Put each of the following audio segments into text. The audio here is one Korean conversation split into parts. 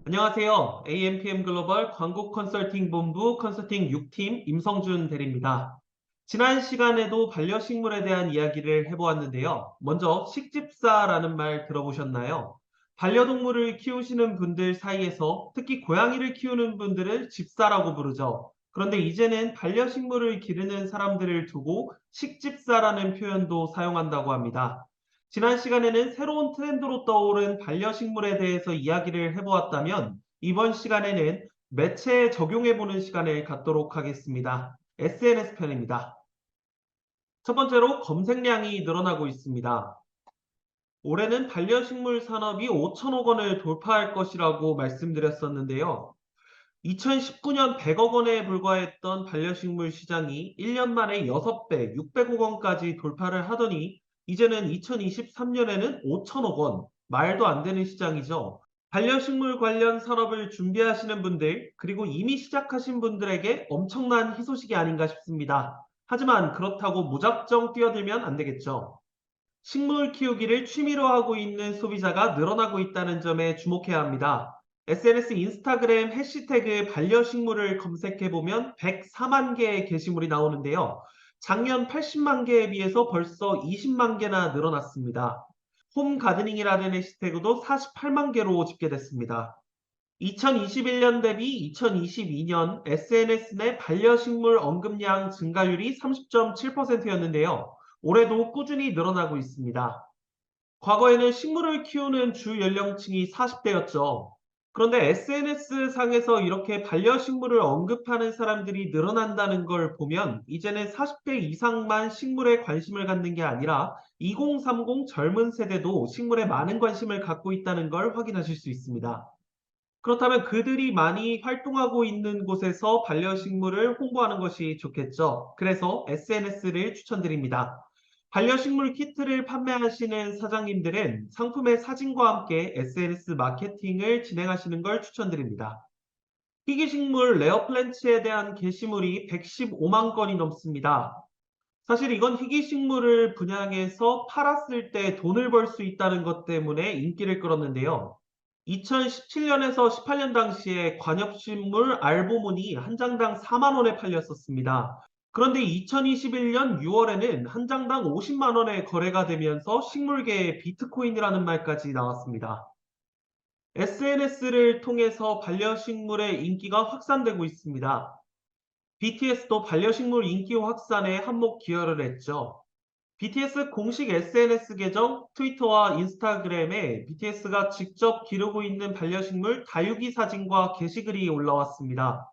안녕하세요. AMPM 글로벌 광고 컨설팅 본부 컨설팅 6팀 임성준 대리입니다. 지난 시간에도 반려식물에 대한 이야기를 해보았는데요. 먼저 식집사라는 말 들어보셨나요? 반려동물을 키우시는 분들 사이에서 특히 고양이를 키우는 분들은 집사라고 부르죠. 그런데 이제는 반려식물을 기르는 사람들을 두고 식집사라는 표현도 사용한다고 합니다. 지난 시간에는 새로운 트렌드로 떠오른 반려식물에 대해서 이야기를 해보았다면 이번 시간에는 매체에 적용해보는 시간을 갖도록 하겠습니다. SNS 편입니다. 첫 번째로 검색량이 늘어나고 있습니다. 올해는 반려식물 산업이 5천억 원을 돌파할 것이라고 말씀드렸었는데요. 2019년 100억 원에 불과했던 반려식물 시장이 1년 만에 6배, 600억 원까지 돌파를 하더니 이제는 2023년에는 5천억 원, 말도 안 되는 시장이죠. 반려식물 관련 산업을 준비하시는 분들, 그리고 이미 시작하신 분들에게 엄청난 희소식이 아닌가 싶습니다. 하지만 그렇다고 무작정 뛰어들면 안 되겠죠. 식물 키우기를 취미로 하고 있는 소비자가 늘어나고 있다는 점에 주목해야 합니다. SNS 인스타그램 해시태그 반려식물을 검색해보면 104만 개의 게시물이 나오는데요. 작년 80만 개에 비해서 벌써 20만 개나 늘어났습니다. 홈 가드닝이라는 해시태그도 48만 개로 집계됐습니다. 2021년 대비 2022년 SNS 내 반려식물 언급량 증가율이 30.7%였는데요. 올해도 꾸준히 늘어나고 있습니다. 과거에는 식물을 키우는 주 연령층이 40대였죠. 그런데 SNS 상에서 이렇게 반려식물을 언급하는 사람들이 늘어난다는 걸 보면 이제는 40대 이상만 식물에 관심을 갖는 게 아니라 2030 젊은 세대도 식물에 많은 관심을 갖고 있다는 걸 확인하실 수 있습니다. 그렇다면 그들이 많이 활동하고 있는 곳에서 반려식물을 홍보하는 것이 좋겠죠. 그래서 SNS를 추천드립니다. 반려식물 키트를 판매하시는 사장님들은 상품의 사진과 함께 SNS 마케팅을 진행하시는 걸 추천드립니다. 희귀식물 레어플랜츠에 대한 게시물이 115만 건이 넘습니다. 사실 이건 희귀식물을 분양해서 팔았을 때 돈을 벌 수 있다는 것 때문에 인기를 끌었는데요. 2017년에서 18년 당시에 관엽식물 알보문이 한 장당 4만 원에 팔렸었습니다. 그런데 2021년 6월에는 한 장당 50만 원에 거래가 되면서 식물계에 비트코인이라는 말까지 나왔습니다. SNS를 통해서 반려식물의 인기가 확산되고 있습니다. BTS도 반려식물 인기 확산에 한몫 기여를 했죠. BTS 공식 SNS 계정 트위터와 인스타그램에 BTS가 직접 기르고 있는 반려식물 다육이 사진과 게시글이 올라왔습니다.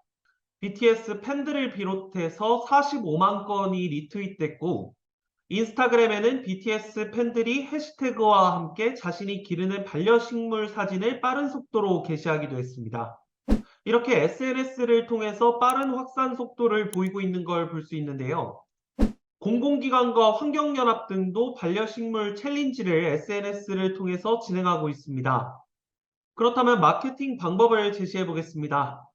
BTS 팬들을 비롯해서 45만 건이 리트윗됐고 인스타그램에는 BTS 팬들이 해시태그와 함께 자신이 기르는 반려식물 사진을 빠른 속도로 게시하기도 했습니다. 이렇게 SNS를 통해서 빠른 확산 속도를 보이고 있는 걸 볼 수 있는데요. 공공기관과 환경연합 등도 반려식물 챌린지를 SNS를 통해서 진행하고 있습니다. 그렇다면 마케팅 방법을 제시해 보겠습니다.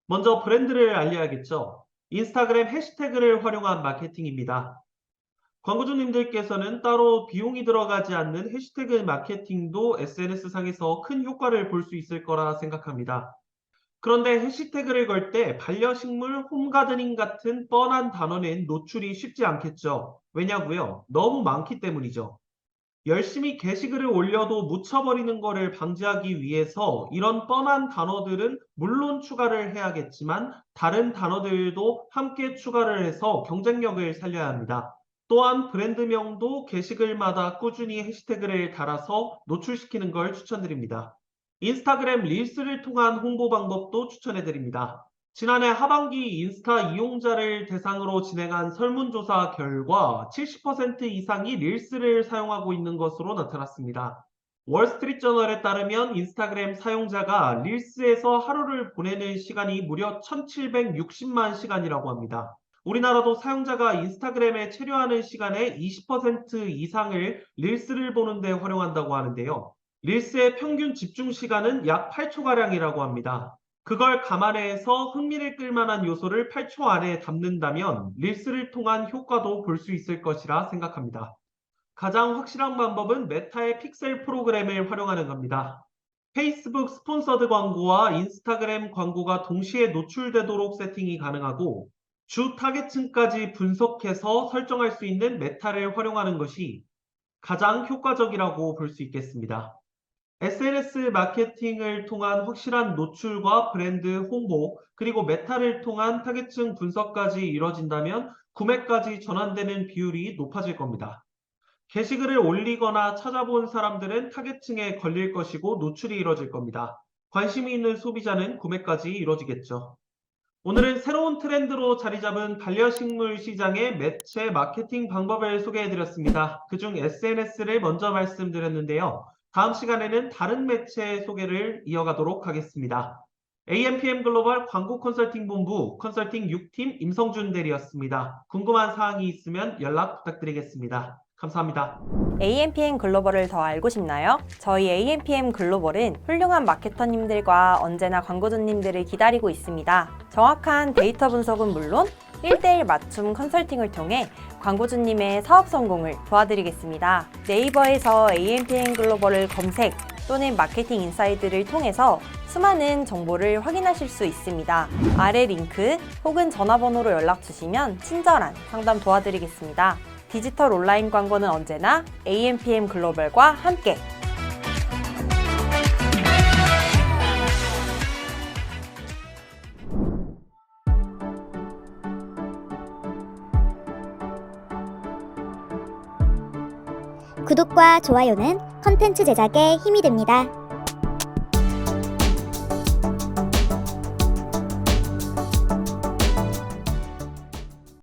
먼저 브랜드를 알려야겠죠. 인스타그램 해시태그를 활용한 마케팅입니다. 광고주님들께서는 따로 비용이 들어가지 않는 해시태그 마케팅도 SNS 상에서 큰 효과를 볼 수 있을 거라 생각합니다. 그런데 해시태그를 걸 때 반려식물, 홈가드닝 같은 뻔한 단어는 노출이 쉽지 않겠죠. 왜냐고요? 너무 많기 때문이죠. 열심히 게시글을 올려도 묻혀버리는 것을 방지하기 위해서 이런 뻔한 단어들은 물론 추가를 해야겠지만 다른 단어들도 함께 추가를 해서 경쟁력을 살려야 합니다. 또한 브랜드명도 게시글마다 꾸준히 해시태그를 달아서 노출시키는 걸 추천드립니다. 인스타그램 릴스를 통한 홍보 방법도 추천해드립니다. 지난해 하반기 인스타 이용자를 대상으로 진행한 설문조사 결과 70% 이상이 릴스를 사용하고 있는 것으로 나타났습니다. 월스트리트저널에 따르면 인스타그램 사용자가 릴스에서 하루를 보내는 시간이 무려 1760만 시간이라고 합니다. 우리나라도 사용자가 인스타그램에 체류하는 시간의 20% 이상을 릴스를 보는 데 활용한다고 하는데요. 릴스의 평균 집중 시간은 약 8초가량이라고 합니다. 그걸 감안해서 흥미를 끌만한 요소를 8초 안에 담는다면 릴스를 통한 효과도 볼 수 있을 것이라 생각합니다. 가장 확실한 방법은 메타의 픽셀 프로그램을 활용하는 겁니다. 페이스북 스폰서드 광고와 인스타그램 광고가 동시에 노출되도록 세팅이 가능하고 주 타겟층까지 분석해서 설정할 수 있는 메타를 활용하는 것이 가장 효과적이라고 볼 수 있겠습니다. SNS 마케팅을 통한 확실한 노출과 브랜드 홍보, 그리고 메타를 통한 타겟층 분석까지 이뤄진다면 구매까지 전환되는 비율이 높아질 겁니다. 게시글을 올리거나 찾아본 사람들은 타겟층에 걸릴 것이고 노출이 이뤄질 겁니다. 관심이 있는 소비자는 구매까지 이뤄지겠죠. 오늘은 새로운 트렌드로 자리 잡은 반려식물 시장의 매체 마케팅 방법을 소개해드렸습니다. 그중 SNS를 먼저 말씀드렸는데요. 다음 시간에는 다른 매체 소개를 이어가도록 하겠습니다. AMPM 글로벌 광고 컨설팅 본부 컨설팅 6팀 임성준 대리였습니다. 궁금한 사항이 있으면 연락 부탁드리겠습니다. 감사합니다. AMPM 글로벌을 더 알고 싶나요? 저희 AMPM 글로벌은 훌륭한 마케터님들과 언제나 광고주님들을 기다리고 있습니다. 정확한 데이터 분석은 물론 1:1 맞춤 컨설팅을 통해 광고주님의 사업 성공을 도와드리겠습니다. 네이버에서 AMPM 글로벌을 검색 또는 마케팅 인사이드를 통해서 수많은 정보를 확인하실 수 있습니다. 아래 링크 혹은 전화번호로 연락 주시면 친절한 상담 도와드리겠습니다. 디지털 온라인 광고는 언제나 AMPM 글로벌과 함께. 구독과 좋아요는 컨텐츠 제작에 힘이 됩니다.